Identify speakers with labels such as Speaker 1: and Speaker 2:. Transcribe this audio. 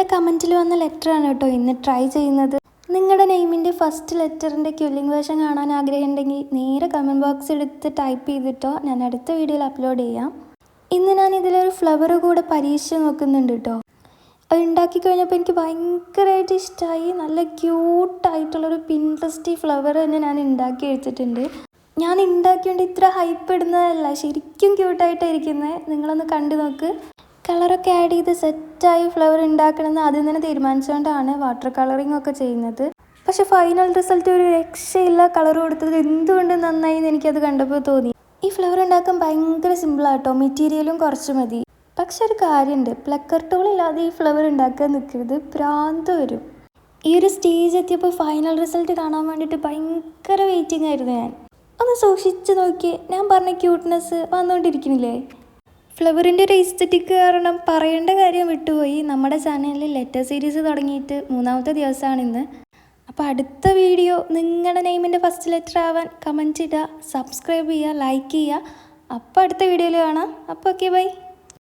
Speaker 1: നിങ്ങളുടെ കമൻറ്റിൽ വന്ന ലെറ്ററാണ് കേട്ടോ ഇന്ന് ട്രൈ ചെയ്യുന്നത്. നിങ്ങളുടെ നെയിമിൻ്റെ ഫസ്റ്റ് ലെറ്ററിൻ്റെ ക്യുല്ലിംഗ് വേർഷൻ കാണാൻ ആഗ്രഹമുണ്ടെങ്കിൽ നേരെ കമൻറ്റ് ബോക്സ് എടുത്ത് ടൈപ്പ് ചെയ്തിട്ടോ, ഞാൻ അടുത്ത വീഡിയോയിൽ അപ്ലോഡ് ചെയ്യാം. ഇന്ന് ഞാൻ ഇതിലൊരു ഫ്ലവർ കൂടെ പരീക്ഷിച്ച് നോക്കുന്നുണ്ട് കേട്ടോ. അത് ഉണ്ടാക്കി കഴിഞ്ഞപ്പോൾ എനിക്ക് ഭയങ്കരമായിട്ട് ഇഷ്ടമായി. നല്ല ക്യൂട്ടായിട്ടുള്ളൊരു പിൻട്രസ്റ്റി ഫ്ലവർ തന്നെ ഞാൻ ഉണ്ടാക്കി എടുത്തിട്ടുണ്ട്. ഞാൻ ഉണ്ടാക്കിയോണ്ട് ഇത്ര ഹൈപ്പ് ഇടുന്നതല്ല, ശരിക്കും ക്യൂട്ടായിട്ടായിരിക്കുന്നത്. നിങ്ങളൊന്ന് കണ്ടു നോക്ക്. കളറൊക്കെ ആഡ് ചെയ്ത് സെറ്റായി ഫ്ലവർ ഉണ്ടാക്കണമെന്ന് ആദ്യം തന്നെ തീരുമാനിച്ചുകൊണ്ടാണ് വാട്ടർ കളറിംഗ് ഒക്കെ ചെയ്യുന്നത്. പക്ഷെ ഫൈനൽ റിസൾട്ട് ഒരു രക്ഷയില്ല. കളർ കൊടുത്തത് എന്തുകൊണ്ട് നന്നായി എന്ന് എനിക്കത് കണ്ടപ്പോൾ തോന്നി. ഈ ഫ്ലവർ ഉണ്ടാക്കാൻ ഭയങ്കര സിമ്പിളാട്ടോ, മെറ്റീരിയലും കുറച്ച് മതി. പക്ഷെ ഒരു കാര്യമുണ്ട്, പ്ലക്കർ ടൂൾ ഇല്ലാതെ ഈ ഫ്ലവർ ഉണ്ടാക്കാൻ നിൽക്കരുത്, ഭ്രാന്ത് വരും. ഈ ഒരു സ്റ്റേജ് എത്തിയപ്പോൾ ഫൈനൽ റിസൾട്ട് കാണാൻ വേണ്ടിയിട്ട് ഭയങ്കര വെയിറ്റിംഗ് ആയിരുന്നു. ഞാൻ ഒന്ന് സൂക്ഷിച്ച് നോക്കി, ഞാൻ പറഞ്ഞ ക്യൂട്ട്നെസ് വന്നുകൊണ്ടിരിക്കുന്നില്ലേ. ഫ്ലവറിൻ്റെ ഒരു എസ്തെറ്റിക് കാരണം പറയേണ്ട കാര്യം വിട്ടുപോയി. നമ്മുടെ ചാനലിൽ ലെറ്റർ സീരീസ് തുടങ്ങിയിട്ട് 3ാമത്തെ ദിവസമാണ് ഇന്ന്. അപ്പോൾ അടുത്ത വീഡിയോ നിങ്ങളുടെ നെയിമിൻ്റെ ഫസ്റ്റ് ലെറ്റർ ആവാൻ കമൻറ്റ് ഇടുക, സബ്സ്ക്രൈബ് ചെയ്യുക, ലൈക്ക് ചെയ്യുക. അപ്പോൾ അടുത്ത വീഡിയോയിൽ കാണാം. അപ്പോൾ ഓക്കെ, ബൈ.